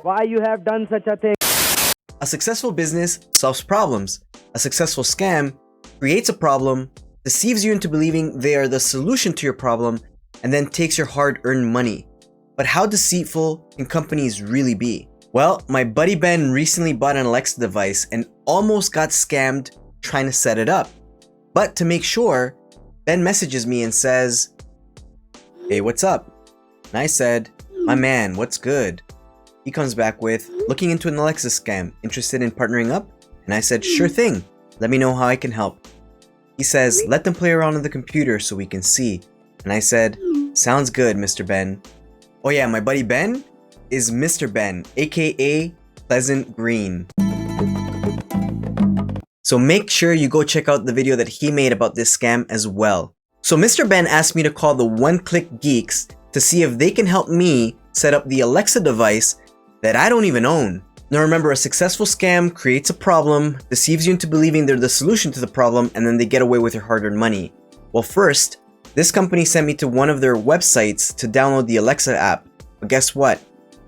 why you have done such a thing. A successful business solves problems. A successful scam creates a problem, deceives you into believing they are the solution to your problem, and then takes your hard-earned money. But how deceitful can companies really be? Well, my buddy Ben recently bought an Alexa device and almost got scammed trying to set it up. But to make sure, Ben messages me and says, "Hey, what's up?" And I said, "My man, what's good?" He comes back with, "Looking into an Alexa scam, interested in partnering up?" And I said, "Sure thing, let me know how I can help." He says, "Let them play around on the computer so we can see." And I said, "Sounds good, Mr. Ben." Oh yeah, my buddy Ben is Mr. Ben, aka Pleasant Green. So make sure you go check out the video that he made about this scam as well. So Mr. Ben asked me to call the One Click Geeks to see if they can help me set up the Alexa device that I don't even own. Now remember, a successful scam creates a problem, deceives you into believing they're the solution to the problem, and then they get away with your hard-earned money. Well, first, this company sent me to one of their websites to download the Alexa app, but guess what?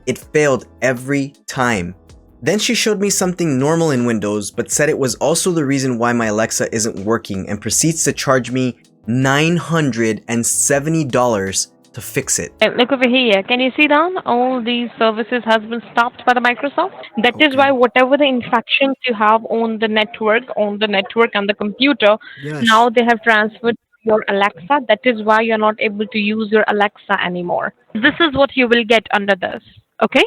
It failed every time. Then she showed me something normal in Windows, but said it was also the reason why my Alexa isn't working, and proceeds to charge me $970 to fix it. Look over here. Can you see down? All these services has been stopped by the Microsoft. That is why whatever the infractions you have on the network and the computer, now they have transferred your Alexa. That is why you're not able to use your Alexa anymore. This is what you will get under this. Okay?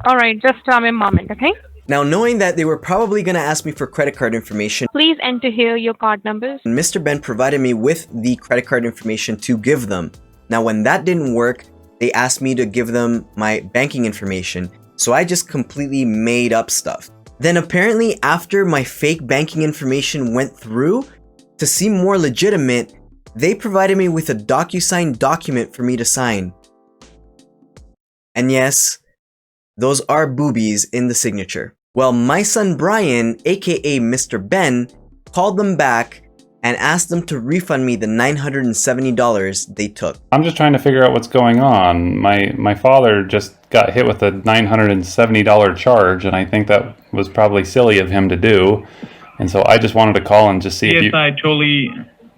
All right, just a moment, okay? Now, knowing that they were probably going to ask me for credit card information, Please enter here your card numbers. Mr. Ben provided me with the credit card information to give them. Now, when that didn't work, they asked me to give them my banking information, so I just completely made up stuff. Then apparently, after my fake banking information went through, to seem more legitimate, they provided me with a Docusign document for me to sign. And yes, those are boobies in the signature. Well, my son Brian, aka Mr. Ben, called them back and asked them to refund me the $970 they took. I'm just trying to figure out what's going on. My father just got hit with a $970 charge, and I think that was probably silly of him to do. And so I just wanted to call and just see if you... Yes, I totally...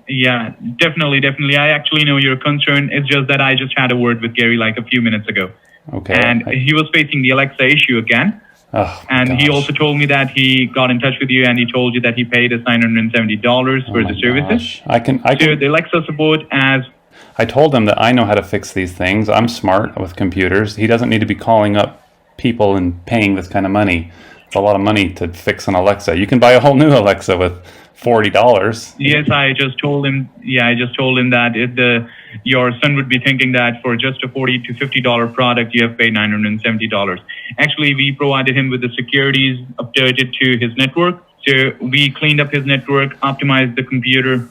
Yeah, definitely. I actually know your concern. It's just that I just had a word with Gary like a few minutes ago. Okay. And he was facing the Alexa issue again. Oh, and gosh. he also told me that he got in touch with you and he told you that he paid us $970 for the services. I can... So the Alexa support as... I told him that I know how to fix these things. I'm smart with computers. He doesn't need to be calling up people and paying this kind of money. It's a lot of money to fix an Alexa. You can buy a whole new Alexa with $40. Yes, I just told him that your son would be thinking that for just a $40 to $50 product, you have paid $970. Actually, we provided him with the securities updated to his network. So we cleaned up his network, optimized the computer,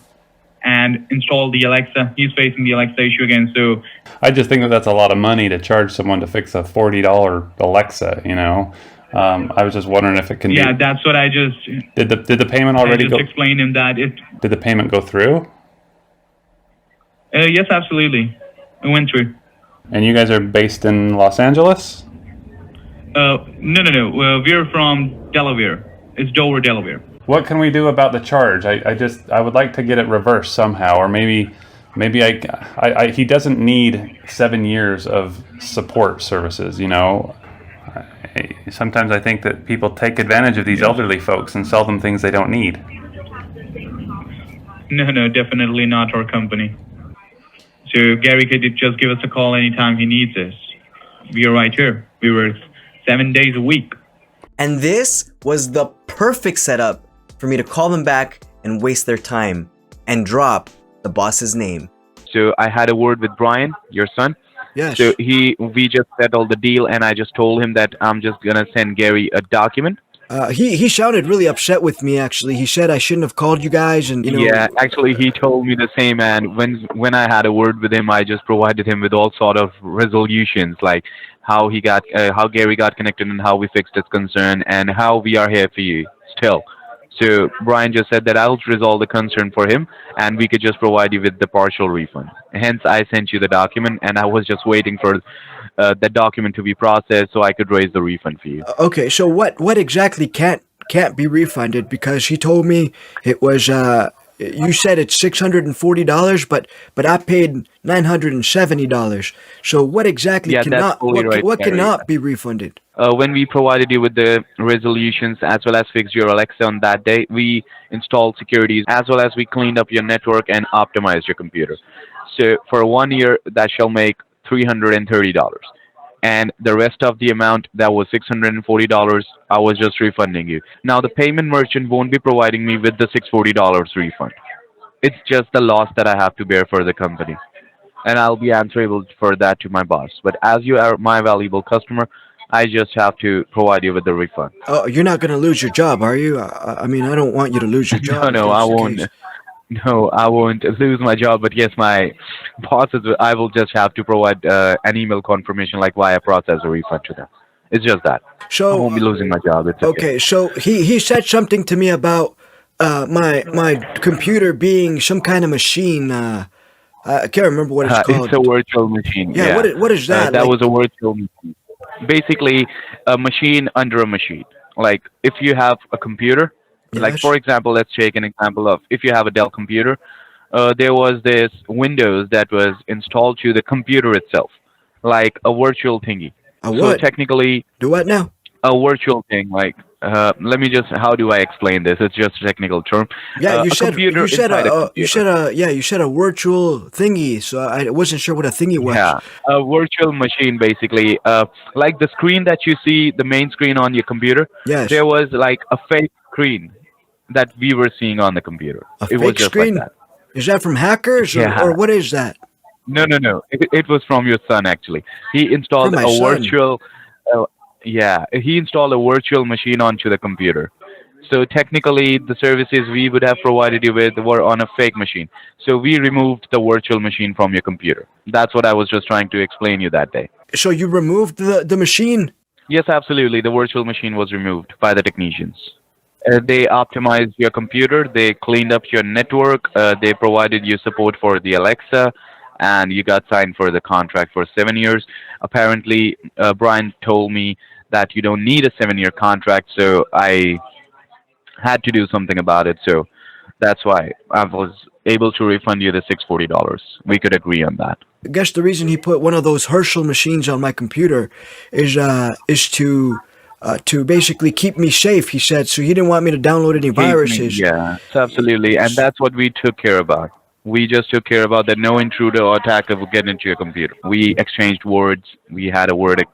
and installed the Alexa. He's facing the Alexa issue again. So I just think that that's a lot of money to charge someone to fix a $40 Alexa, you know. I was just wondering if it can be... Yeah, that's what I just... Did the payment already go... I just explained him that it... Did the payment go through? Yes, absolutely. It went through. And you guys are based in Los Angeles? No. We're from Delaware. It's Dover, Delaware. What can we do about the charge? I would like to get it reversed somehow, or maybe he doesn't need 7 years of support services, you know. Sometimes I think that people take advantage of these elderly folks and sell them things they don't need. No, definitely not our company. So Gary could just give us a call anytime he needs us. We are right here. We work 7 days a week. And this was the perfect setup for me to call them back and waste their time and drop the boss's name. So I had a word with Brian, your son. Yes. So we just settled the deal, and I just told him that I'm just gonna send Gary a document. He sounded really upset with me, actually. He said I shouldn't have called you guys, and, you know... Yeah, actually, he told me the same, and when I had a word with him, I just provided him with all sort of resolutions, like how Gary got connected and how we fixed his concern, and how we are here for you still. So Brian just said that I'll resolve the concern for him, and we could just provide you with the partial refund. Hence, I sent you the document, and I was just waiting for the document to be processed so I could raise the refund for you. Okay, so what exactly can't be refunded? Because he told me it was you said it's $640, but I paid $970. So what exactly Yeah, that's cannot totally right, what Gary. cannot be refunded? When we provided you with the resolutions as well as fixed your Alexa on that day, we installed securities as well as we cleaned up your network and optimized your computer. So for 1 year, that shall make $330. And the rest of the amount that was $640, I was just refunding you. Now the payment merchant won't be providing me with the $640 refund. It's just the loss that I have to bear for the company, and I'll be answerable for that to my boss. But as you are my valuable customer, I just have to provide you with the refund. Oh, you're not gonna lose your job, are you? I mean, I don't want you to lose your job. No, if no, I that's the won't. case. No, I won't lose my job. But yes, my bosses, I will just have to provide an email confirmation like why I process a refund to them. It's just that. I So won't be losing my job. It's okay. okay, so he said something to me about my computer being some kind of machine. I can't remember what it's called. It's a virtual machine. Yeah, Yeah. what is that? That Like, was a virtual machine. Basically, a machine under a machine. Like if you have a computer, like yes. for example, let's take an example of if you have a Dell computer, there was this Windows that was installed to the computer itself, like a virtual thingy. A So what? technically, Do what now? a virtual thing. Like, let me just. How do I explain this? It's just a technical term. Yeah, you A said computer you said inside a you computer. said you said a virtual thingy. So I wasn't sure what a thingy was. Yeah, a virtual machine basically. Like the screen that you see, the main screen on your computer. Yes. There was like a fake screen that we were seeing on the computer. A It was fake just screen? like that. Is that from hackers Yeah. or what is that? No, no, no. It was from your son actually. He installed From my a son. virtual. Yeah, he installed a virtual machine onto the computer. So technically, the services we would have provided you with were on a fake machine. So we removed the virtual machine from your computer. That's what I was just trying to explain you that day. So you removed the machine? Yes, absolutely. The virtual machine was removed by the technicians. They optimized your computer. They cleaned up your network. They provided you support for the Alexa, and you got signed for the contract for 7 years. Apparently, Brian told me that you don't need a 7 year contract, so I had to do something about it. So that's why I was able to refund you the $640. We could agree on that. I guess the reason he put one of those Herschel machines on my computer is to basically keep me safe. He said so. He didn't want me to download any viruses. Yeah, absolutely. And that's what we took care about. We just took care about that no intruder or attacker would get into your computer. We exchanged words. We had a word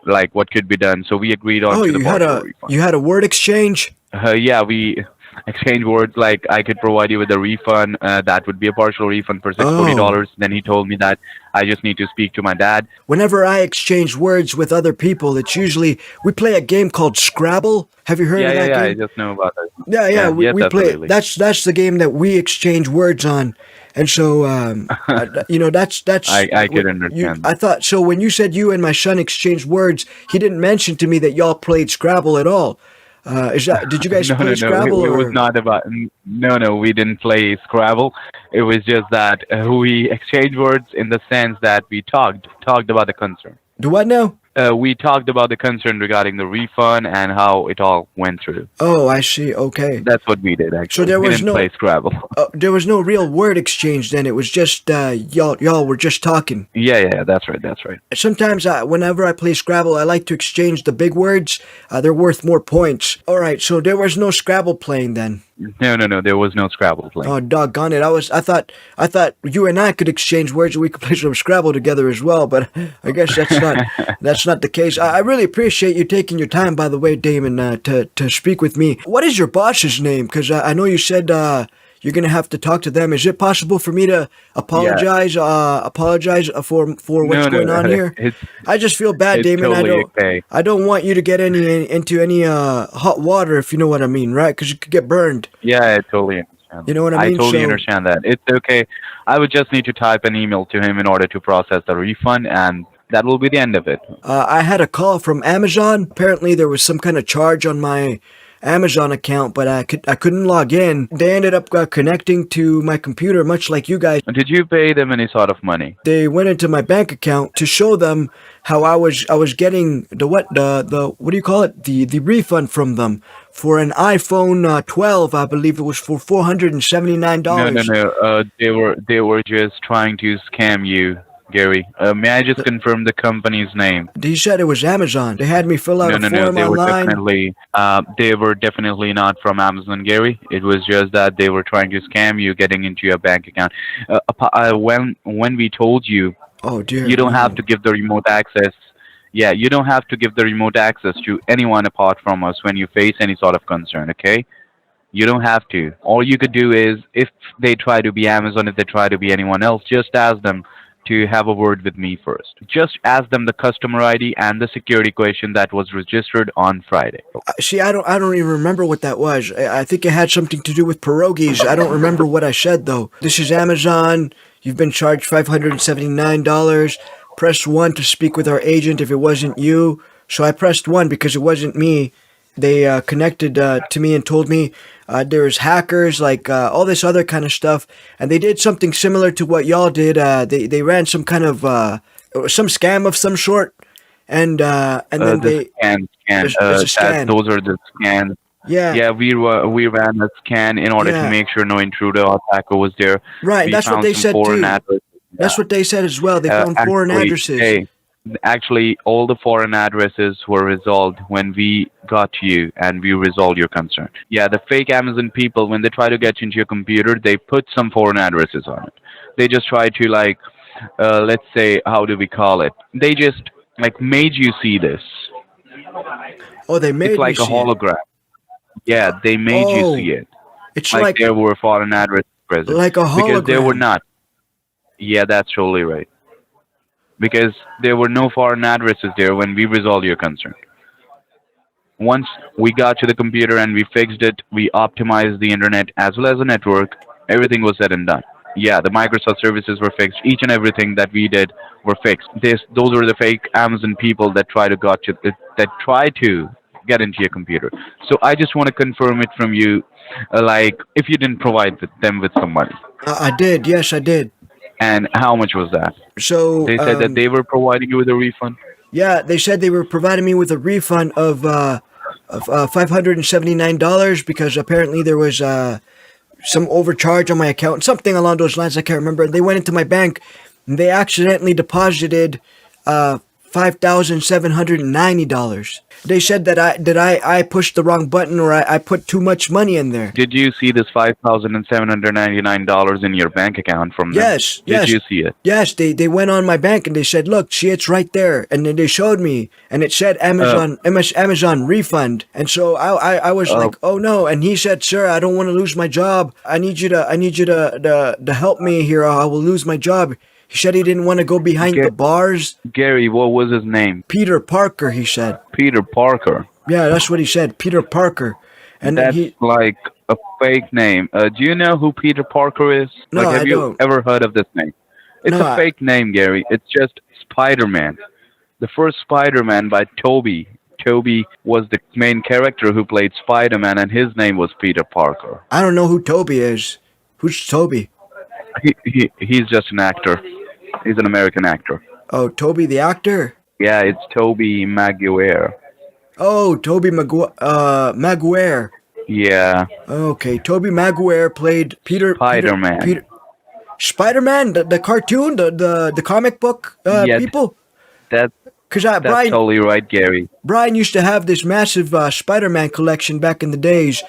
like what could be done. So we agreed on Oh, to the partial refund. you had a word exchange. Yeah, we exchanged words like I could provide you with a refund. That would be a partial refund for $640. Then he told me that I just need to speak to my dad. Whenever I exchange words with other people, it's usually we play a game called Scrabble. Have you heard of that Yeah, I game? just know about that. Yeah, yes, we play. absolutely. That's the game that we exchange words on, and so that's. I could what understand. I thought so when you said you and my son exchanged words, he didn't mention to me that y'all played Scrabble at all. Did you guys play Scrabble? It was or? not about. No, we didn't play Scrabble. It was just that we exchanged words in the sense that we talked about the concern. Do what now? We talked about the concern regarding the refund and how it all went through. Oh, I see. Okay. That's what we did actually. So there we was didn't no- play Scrabble. There was no real word exchange then. It was just y'all were just talking. Yeah, that's right. Sometimes, whenever I play Scrabble, I like to exchange the big words. They're worth more points. All right, so there was no Scrabble playing then. No, there was no Scrabble playing. Oh, doggone it! I thought you and I could exchange words and we could play some Scrabble together as well. But I guess that's not the case. I really appreciate you taking your time, by the way, Damon, to speak with me. What is your boss's name? Because I know you said you're gonna have to talk to them. Is it possible for me to apologize? Apologize for what's going on here? I just feel bad, it's Damon. totally okay. I don't want you to get into any hot water, if you know what I mean, right? Because you could get burned. Yeah, I totally understand. You know what I mean? I totally So- understand that. It's okay. I would just need to type an email to him in order to process the refund, and that will be the end of it. I had a call from Amazon. Apparently, there was some kind of charge on my Amazon account, but I couldn't log in. They ended up connecting to my computer, much like you guys. Did you pay them any sort of money? They went into my bank account to show them how I was getting the what do you call it, the refund from them for an iPhone 12. I believe it was for $479. No. They were just trying to scam you, Gary. May I just confirm the company's name? He said it was Amazon. They had me fill out a form They were online. they were definitely not from Amazon, Gary. It was just that they were trying to scam you, getting into your bank account. When we told you, Oh dear. you don't have to give the remote access. Yeah, you don't have to give the remote access to anyone apart from us when you face any sort of concern. Okay. You don't have to. All you could do is, if they try to be Amazon, if they try to be anyone else, just ask them to have a word with me first. Just ask them the customer ID and the security question that was registered on Friday. See, I don't even remember what that was. I think it had something to do with pierogies. I don't remember what I said though. This is Amazon. You've been charged $579. Press 1 to speak with our agent if it wasn't you. So I pressed 1 because it wasn't me. They connected to me and told me there's hackers, like all this other kind of stuff, and they did something similar to what y'all did. They ran some kind of some scam of some sort, and then the scan. It's a scan. Those are the scans. Yeah, we ran a scan in order to make sure no intruder or attacker was there. Right, We that's what found they some said foreign too. addresses. That's what they said as well. They found foreign addresses. Actually, all the foreign addresses were resolved when we got to you and we resolved your concern. Yeah, the fake Amazon people, when they try to get into your computer, they put some foreign addresses on it. They just try to, like, let's say, how do we call it? They just, like, made you see this. Oh, they made It's like me a see hologram. Yeah, they made you see it. It's Like like there were foreign addresses present. like a hologram. Because there were not. Yeah, that's totally right. Because there were no foreign addresses there when we resolved your concern. Once we got to the computer and we fixed it, we optimized the internet as well as the network, everything was said and done. Yeah, the Microsoft services were fixed. Each and everything that we did were fixed. Those were the fake Amazon people that try to get into your computer. So I just want to confirm it from you, like, if you didn't provide them with some money. I did. Yes, I did. And how much was that? So They said that they were providing you with a refund. yeah, they said they were providing me with a refund of $579 because apparently there was some overcharge on my account, something along those lines. I can't remember. They went into my bank and they accidentally deposited $5,790. They said that I pushed the wrong button or I put too much money in there. Did you see this $5,799 in your bank account from them? Yes. Did you see it? Yes, they went on my bank and they said, look, see, it's right there. And then they showed me and it said Amazon refund. And so I was like, oh no. And he said, sir, I don't want to lose my job. I need you to help me here. Or I will lose my job. He said he didn't want to go behind the bars. Gary, what was his name? Peter Parker, he said. Peter Parker. Yeah, that's what he said, Peter Parker. And that's like a fake name. Do you know who Peter Parker is? No, like, have I you don't. ever heard of this name? It's a fake name, Gary. It's just Spider-Man. The first Spider-Man by Toby. Toby was the main character who played Spider-Man, and his name was Peter Parker. I don't know who Toby is. Who's Toby? He's just an actor. He's an American actor. Oh, Toby the actor? Yeah, it's Tobey Maguire. Oh, Tobey Maguire. Yeah. Okay, Tobey Maguire played Spider-Man. Spider-Man, the cartoon, the comic book people? That's Brian, totally right, Gary. Brian used to have this massive Spider-Man collection back in the days.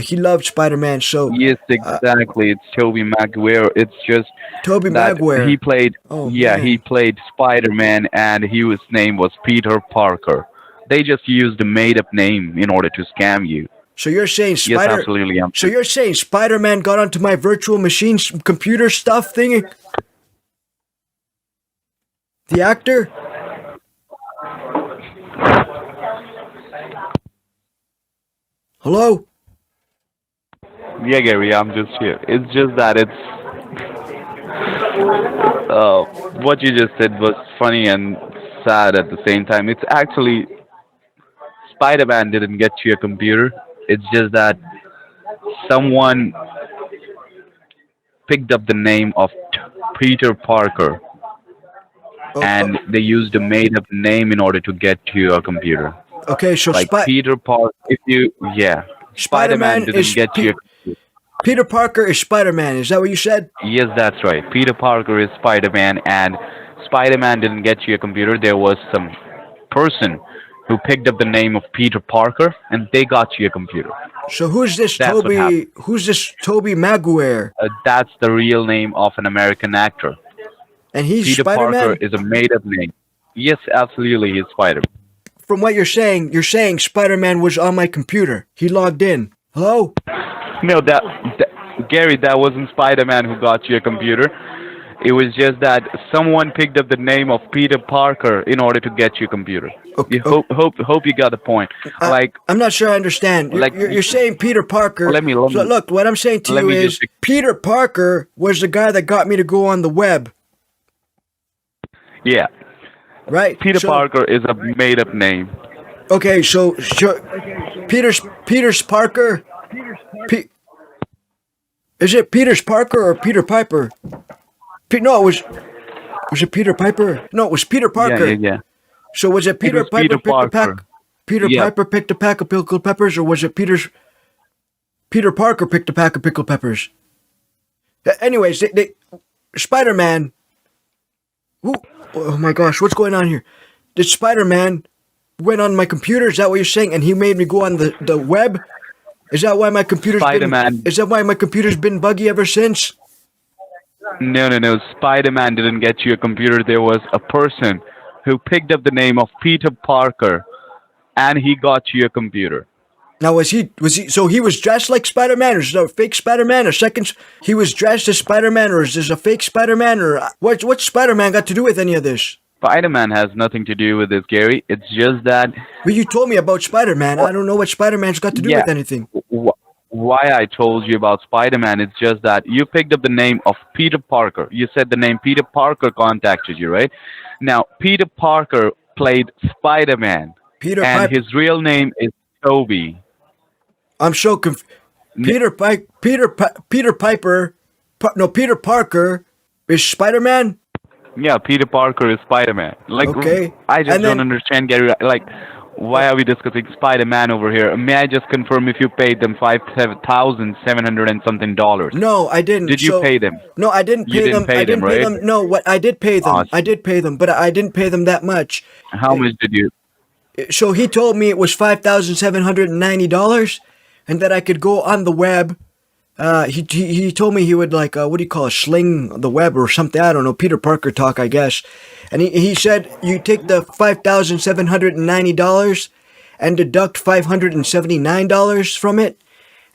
He loved Spider-Man, so... Yes, exactly. It's Tobey Maguire. It's just... Tobey Maguire. He played... man. He played Spider-Man, and his name was Peter Parker. They just used a made-up name in order to scam you. So you're saying Yes, absolutely. So you're saying Spider-Man got onto my virtual machine computer stuff thingy? The actor? Hello? Yeah, Gary, I'm just here. It's just that what you just said was funny and sad at the same time. It's actually Spider-Man didn't get to your computer. It's just that someone picked up the name of Peter Parker, Oh, and they used a made-up name in order to get to your computer. okay, so Like Peter Parker, if you, yeah, Spider-Man Spider-Man didn't is get to your computer. Peter Parker is Spider-Man. Is that what you said? Yes, that's right. Peter Parker is Spider-Man, and Spider-Man didn't get to your computer. There was some person who picked up the name of Peter Parker, and they got to your computer. So who's this That's what Toby? happened. Who's this Toby Maguire? That's the real name of an American actor. And he's Peter Spider-Man. Parker is a made-up name. Yes, absolutely, he's Spider-Man. From what you're saying Spider-Man was on my computer. He logged in. Hello? No, Gary, that wasn't Spider-Man who got to your computer. It was just that someone picked up the name of Peter Parker in order to get your computer. Okay, Hope you got the point. Like, I'm not sure I understand. You're saying Peter Parker. Let me- So look, what I'm saying to let you me is just- Peter Parker was the guy that got me to go on the web, yeah, right? Peter So- Parker is a made-up name. Okay, so Peter's Parker. Is it Peter's Parker or Peter Piper? No, it was it Peter Piper? No, it was Peter Parker. Yeah. So was it Peter was Piper Peter picked a pack? Parker. Peter Yeah. Piper picked a pack of pickled peppers, or was it Peter Parker picked a pack of pickled peppers? Anyways, Spider-Man. Oh my gosh, what's going on here? Did Spider-Man went on my computer? Is that what you're saying? And he made me go on the web? Is that why my computer's Spider-Man. Is that why my computer's been buggy ever since? No. Spider-Man didn't get to your computer. There was a person who picked up the name of Peter Parker, and he got to your computer. Now was he so he was dressed like Spider-Man, or is it a fake Spider-Man? He was dressed as Spider-Man, or is this a fake Spider-Man, or what's Spider-Man got to do with any of this? Spider-Man has nothing to do with this, Gary. It's just that But you told me about Spider-Man. I don't know what Spider-Man's got to do with anything. why I told you about Spider-Man, it's just that you picked up the name of Peter Parker. You said the name Peter Parker contacted you, right? Now, Peter Parker played Spider-Man, Peter and Piper. his real name is Toby. I'm so confused. Peter Parker is Spider-Man? Yeah, Peter Parker is Spider-Man. Like, Okay. I just And then- don't understand, Gary. Like, why are we discussing Spider-Man over here? May I just confirm if you paid them $5,700 and something dollars? No, I didn't. Did you pay them? No, I didn't You pay didn't them. pay I didn't them, pay right? them. No, what I did pay them. Awesome. I did pay them, but I didn't pay them that much. How much did you? So he told me it was $5,790, and that I could go on the web. He told me he would what do you call it, sling the web or something. I don't know, Peter Parker talk, I guess. And he said you take the $5,790 and deduct $579 from it,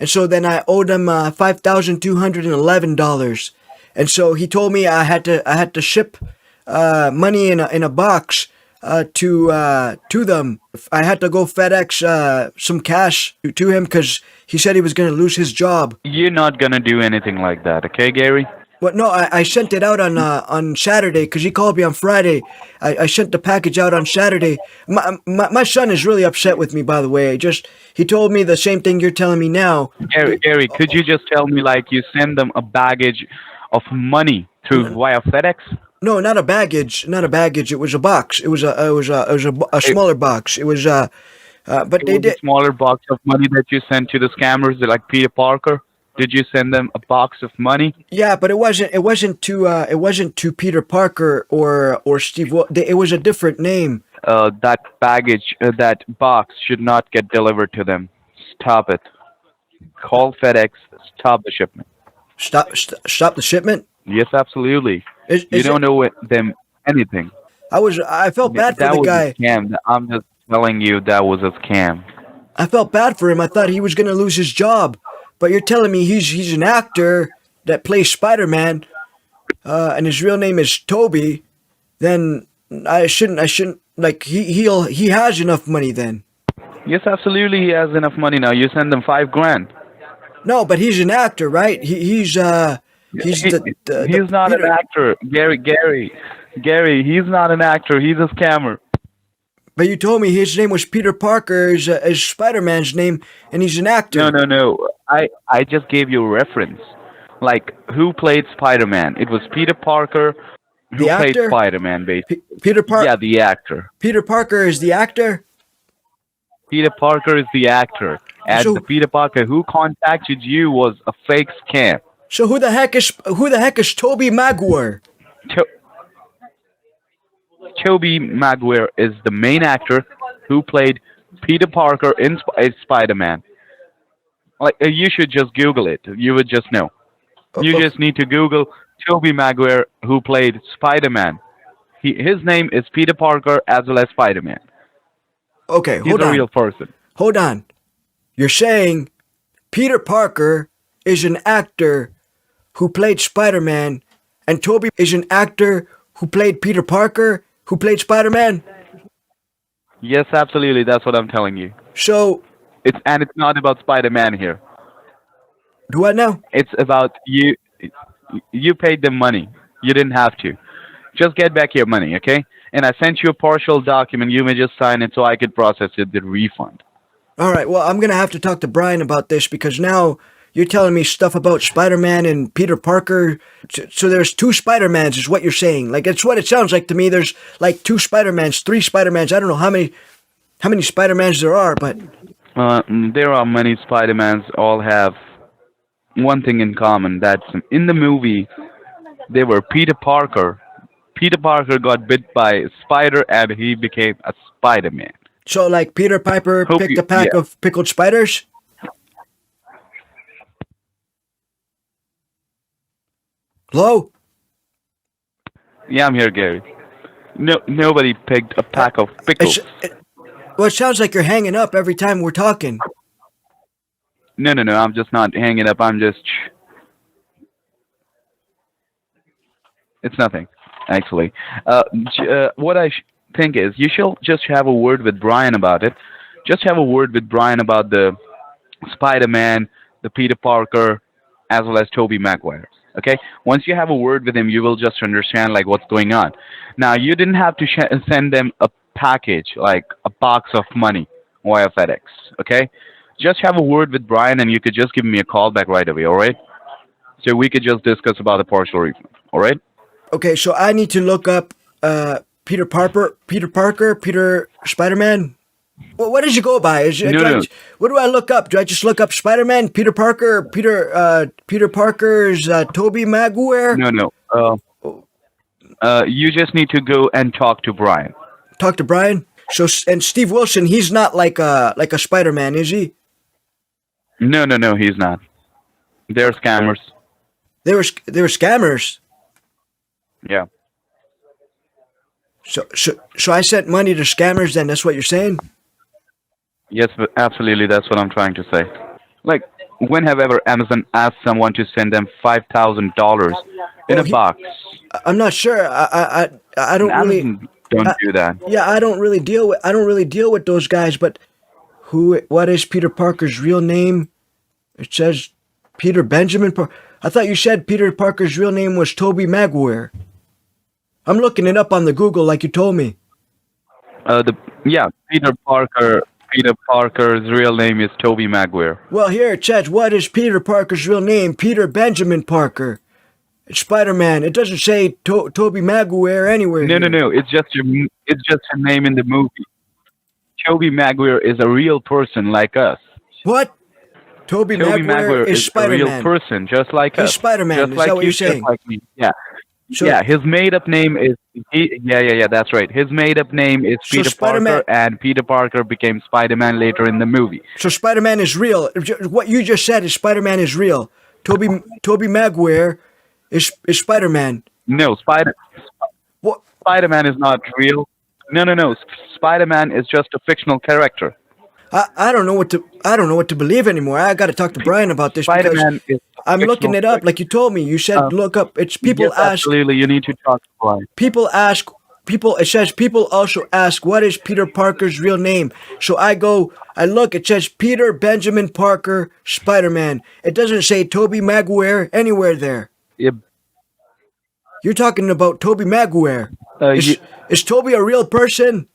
and so then I owed him $5,211. And so he told me I had to ship money in a box to them. I had to go FedEx some cash to him because he said he was going to lose his job. You're not gonna do anything like that, okay, Gary? But no, I sent it out on Saturday because he called me on Friday. I sent the package out on Saturday. My son is really upset with me, by the way. He told me the same thing you're telling me now. Gary, could you just tell me, like, you send them a baggage of money through via FedEx? No, not a baggage. It was a box. It was a smaller box. It was but they It was did. a smaller box of money that you sent to the scammers, like Peter Parker. Did you send them a box of money? Yeah, but it wasn't to Peter Parker or Steve. It was a different name. That baggage, that box should not get delivered to them. Stop it. Call FedEx. Stop the shipment. Stop the shipment. Yes, absolutely. Is You don't it- know them anything. I felt bad for That the was guy. a scam. I'm just telling you that was a scam. I felt bad for him. I thought he was going to lose his job. But you're telling me he's an actor that plays Spider-Man, and his real name is Toby. Then I shouldn't he has enough money then. Yes, absolutely. He has enough money now. You send them $5,000. No, but he's an actor, right? He's not an actor, Gary. He's not an actor. He's a scammer. But you told me his name was Peter Parker, is Spider-Man's name, and he's an actor. No. I just gave you a reference. Like, who played Spider-Man? It was Peter Parker who The played actor? Spider-Man, basically. Peter Parker. Yeah, the actor. Peter Parker is the actor. Peter Parker is the actor. And So- the Peter Parker who contacted you was a fake scam. So who the heck is Tobey Maguire? Tobey Maguire is the main actor who played Peter Parker in Spider-Man. Like, you should just Google it. You would just know. You just need to Google Tobey Maguire who played Spider-Man. His name is Peter Parker as well as Spider-Man. Okay, He's hold a on. real person. Hold on. You're saying Peter Parker is an actor who played Spider-Man, and Tobey is an actor who played Peter Parker, who played Spider-Man? Yes, absolutely. That's what I'm telling you. So, It's not about Spider-Man here. do what now? It's about you. You paid them money. You didn't have to. Just get back your money, okay? And I sent you a partial document. You may just sign it so I could process it, the refund. All right, well, I'm going to have to talk to Brian about this because now you're telling me stuff about Spider-Man and Peter Parker. So there's two Spider-Mans is what you're saying. Like, it's what it sounds like to me. There's like two Spider-Mans, three Spider-Mans. I don't know how many Spider-Mans there are, but There are many Spider-Mans. All have one thing in common. That's in the movie, they were Peter Parker. Peter Parker got bit by a spider and he became a Spider-Man. so like Peter Piper Hope picked you- a pack yeah. of pickled spiders? Hello? Yeah, I'm here, Gary. Nobody picked a pack of pickles. Well, it sounds like you're hanging up every time we're talking. No. I'm just not hanging up. I'm just. It's nothing, actually. What I think is you should just have a word with Brian about it. Just have a word with Brian about the Spider-Man, the Peter Parker, as well as Tobey Maguire. Okay? Once you have a word with him, you will just understand like what's going on. Now, you didn't have to send them a package, like a box of money via FedEx. Okay? Just have a word with Brian, and you could just give me a call back right away. All right? So we could just discuss about the partial refund. All right? Okay, so I need to look up Peter Parker, Peter Spider-Man. Well, what did you go by? No. What do I look up? Do I just look up Spider-Man, Peter Parker, Peter Parker's Tobey Maguire? No. You just need to go and talk to Brian. Talk to Brian. So and Steve Wilson, he's not like a Spider-Man, is he? No, he's not. They're scammers. They were scammers. Yeah. So I sent money to scammers. Then that's what you're saying? Yes, but absolutely. That's what I'm trying to say. Like, when have ever Amazon asked someone to send them $5,000 in a box? I'm not sure. I don't really. Amazon don't do that. Yeah, I don't really deal with those guys. But what is Peter Parker's real name? It says Peter Benjamin. I thought you said Peter Parker's real name was Tobey Maguire. I'm looking it up on the Google like you told me. Peter Parker. Peter Parker's real name is Tobey Maguire. Well, here it says, what is Peter Parker's real name? Peter Benjamin Parker. It's Spider-Man. It doesn't say Tobey Maguire anywhere. No. It's just a name in the movie. Tobey Maguire is a real person like us. What? Tobey Maguire is Spider-Man. A real person, just like us. He's Spider-Man. Just Is like that what you, you're saying? just like me. Yeah. So, Yeah, his made-up name is that's right. His made-up name is So Peter Spider-Man- Parker, and Peter Parker became Spider-Man later in the movie. So Spider-Man is real. What you just said is Spider-Man is real. Tobey Maguire is Spider-Man. No, What? Spider-Man is not real. No. Spider-Man is just a fictional character. I don't know what to believe anymore. I got to talk to Brian about this Spider-Man because is I'm looking fictional it up like you told me. You said look up. It's people yes, ask. absolutely, you need to talk to Brian. It says people also ask what is Peter Parker's real name. So I look. It says Peter Benjamin Parker, Spider-Man. It doesn't say Tobey Maguire anywhere there. Yeah, You're talking about Tobey Maguire. you- Is Tobey a real person?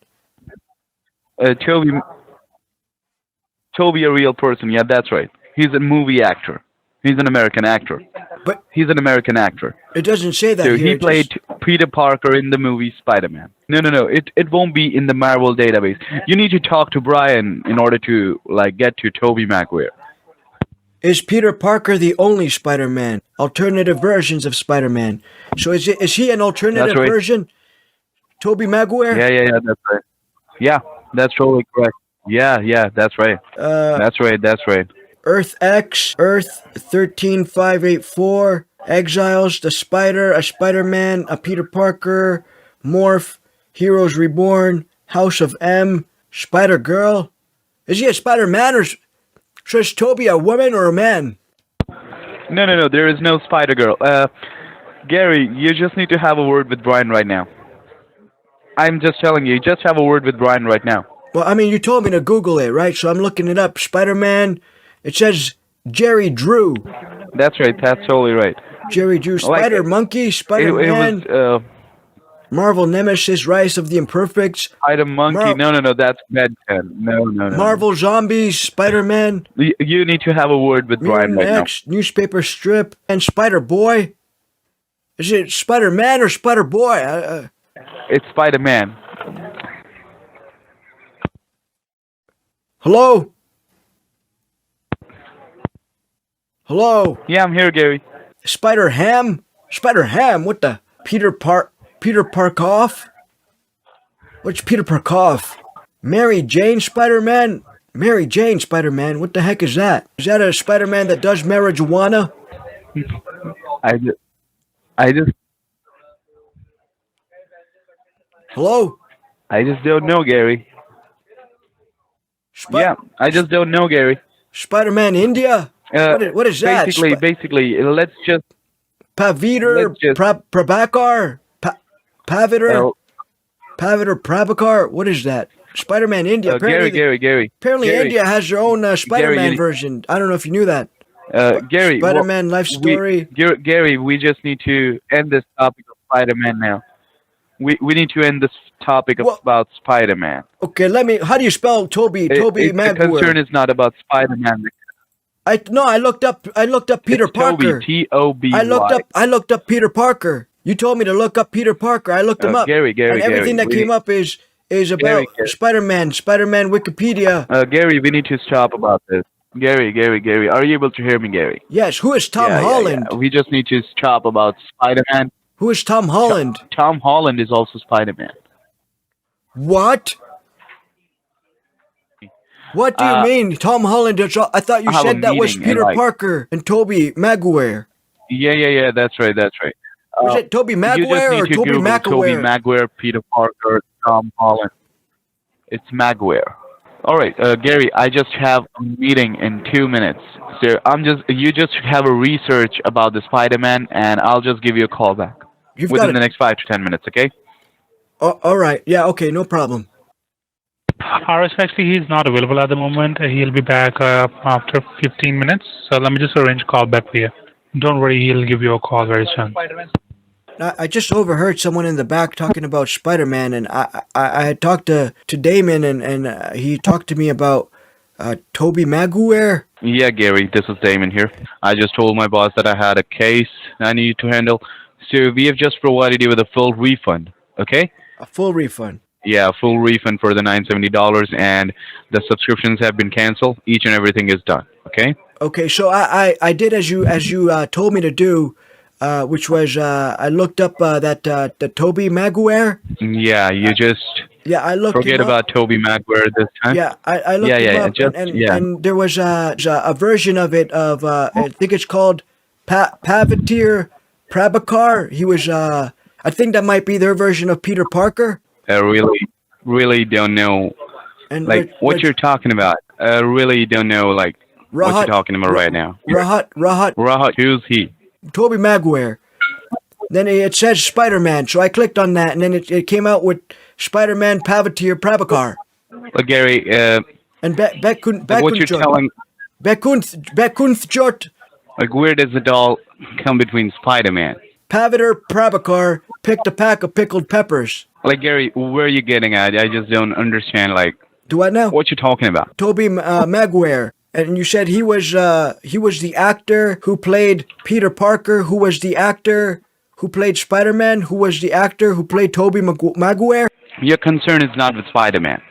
Toby, a real person. Yeah, that's right. He's a movie actor. He's an American actor. But He's an American actor. it doesn't say that So here. he It played just- Peter Parker in the movie Spider-Man. No. It won't be in the Marvel database. You need to talk to Brian in order to get to Tobey Maguire. Is Peter Parker the only Spider-Man? Alternative versions of Spider-Man. So is he an alternative That's right. version? Tobey Maguire? Yeah, that's right. Yeah, that's totally correct. Yeah, that's right. That's right. Earth X, Earth 13584, Exiles, the Spider, a Spider-Man, a Peter Parker, Morph, Heroes Reborn, House of M, Spider-Girl. Is he a Spider-Man or so is Toby a woman or a man? No. There is no Spider-Girl. Gary, you just need to have a word with Brian right now. I'm just telling you, just have a word with Brian right now. Well, I mean, you told me to Google it, right? So I'm looking it up. Spider-Man. It says Jerry Drew. That's right. That's totally right. Jerry Drew. Like Spider-Monkey. It Spider-Man. was Marvel Nemesis. Rise of the Imperfects. Spider-Monkey. No. That's Ben 10. No. Marvel Zombies. Spider-Man. You need to have a word with Brian Mutant right X. Newspaper Strip. And Spider-Boy. Is it Spider-Man or Spider-Boy? now. It's Spider-Man. Hello? Hello? Yeah, I'm here, Gary. Spider-Ham? Spider-Ham? What the? Peter Parkoff? What's Peter Parkoff? Mary Jane Spider-Man? Mary Jane Spider-Man? What the heck is that? Is that a Spider-Man that does marijuana? I just Hello? don't know, Gary. Yeah, I just don't know, Gary. Spider-Man India? What is that? Basically, let's just Paviter Prabhakar? Paviter? Paviter Prabhakar? What is that? Spider-Man India. Gary. Apparently Gary. India has their own Spider-Man Gary, version. I don't know if you knew that. Gary, Spider-Man life story. Gary, we just need to end this topic of Spider-Man now. We need to end this topic about Spider-Man. Okay, how do you spell Tobey Maguire? The concern is not about Spider-Man. I looked up Peter Parker. Toby, T-O-B-Y. I looked up Peter Parker. You told me to look up Peter Parker. I looked him up. Gary, and everything that came up is about Spider-Man Wikipedia. Gary, we need to stop about this. Gary, are you able to hear me, Gary? Yes, who is Tom Holland? Yeah. We just need to stop about Spider-Man. Who is Tom Holland? Tom Holland is also Spider-Man. What? What do you mean, Tom Holland? I thought you said that was Peter Parker and Tobey Maguire. Yeah, that's right. Was it Tobey Maguire or Tobey Maguire? Tobey Maguire, Peter Parker, Tom Holland. It's Maguire. All right, Gary, I just have a meeting in 2 minutes. So you just have a research about the Spider-Man, and I'll just give you a call back within the next 5 to 10 minutes, okay? All right. Yeah, okay, no problem. Actually, he's not available at the moment. He'll be back after 15 minutes. So let me just arrange a call back for you. Don't worry, he'll give you a call very soon. I just overheard someone in the back talking about Spider-Man, and I had talked to Damon, and he talked to me about Tobey Maguire. Yeah, Gary, this is Damon here. I just told my boss that I had a case I need to handle. So we have just provided you with a full refund, okay? A full refund. Yeah, full refund for the $970, and the subscriptions have been canceled. Each and everything is done, okay? Okay, so I did as you told me to do, which was I looked up the Tobey Maguire. Yeah, you just I looked forget about Tobey Maguire this time. Yeah, I looked him up, and there was a version of it of I think it's called Paviter Prabhakar. He was I think that might be their version of Peter Parker. I really don't know, and what you're talking about. I really don't know, what you're talking about right now. Rahat, who's he? Tobey Maguire. Then it says Spider-Man, so I clicked on that, and then it came out with Spider-Man Paviter Prabhakar. Look, Gary, and what you're telling... Bekunthjot. Where does it all come between Spider-Man? Paviter Prabhakar picked a pack of pickled peppers. Gary, where are you getting at? I just don't understand, Do what now? What you talking about? Tobey Maguire. And you said he was the actor who played Peter Parker, who was the actor who played Spider-Man, who was the actor who played Tobey Maguire? Your concern is not with Spider-Man.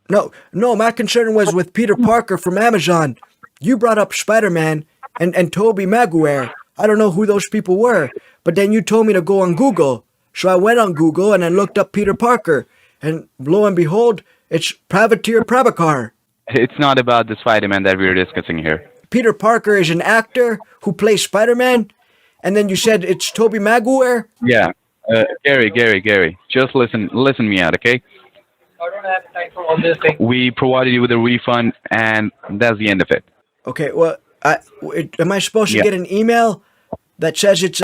No, my concern was with Peter Parker from Amazon. You brought up Spider-Man and Tobey Maguire. I don't know who those people were, but then you told me to go on Google. So I went on Google and I looked up Peter Parker, and lo and behold, it's Privateer Prabhakar. It's not about the Spider-Man that we're discussing here. Peter Parker is an actor who plays Spider-Man, and then you said it's Tobey Maguire? Yeah. Gary, just listen me out, okay? I don't have time for all this thing. We provided you with a refund, and that's the end of it. Okay, well, am I supposed to get an email that says it's,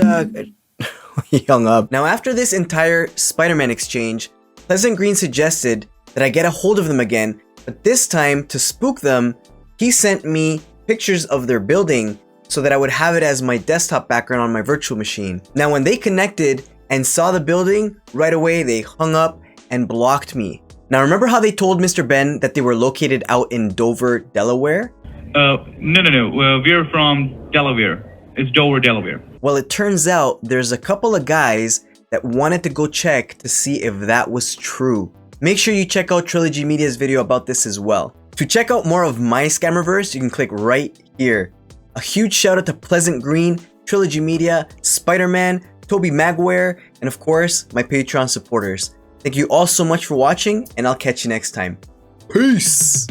he hung up. Now, after this entire Spider-Man exchange, Pleasant Green suggested that I get a hold of them again, but this time, to spook them, he sent me pictures of their building so that I would have it as my desktop background on my virtual machine. Now, when they connected and saw the building, right away they hung up and blocked me. Now, remember how they told Mr. Ben that they were located out in Dover, Delaware? No. We're from Delaware. It's Dover, Delaware. Well, it turns out there's a couple of guys that wanted to go check to see if that was true. Make sure you check out Trilogy Media's video about this as well. To check out more of my Scammerverse, you can click right here. A huge shout out to Pleasant Green, Trilogy Media, Spider-Man, Tobey Maguire, and of course, my Patreon supporters. Thank you all so much for watching, and I'll catch you next time. Peace!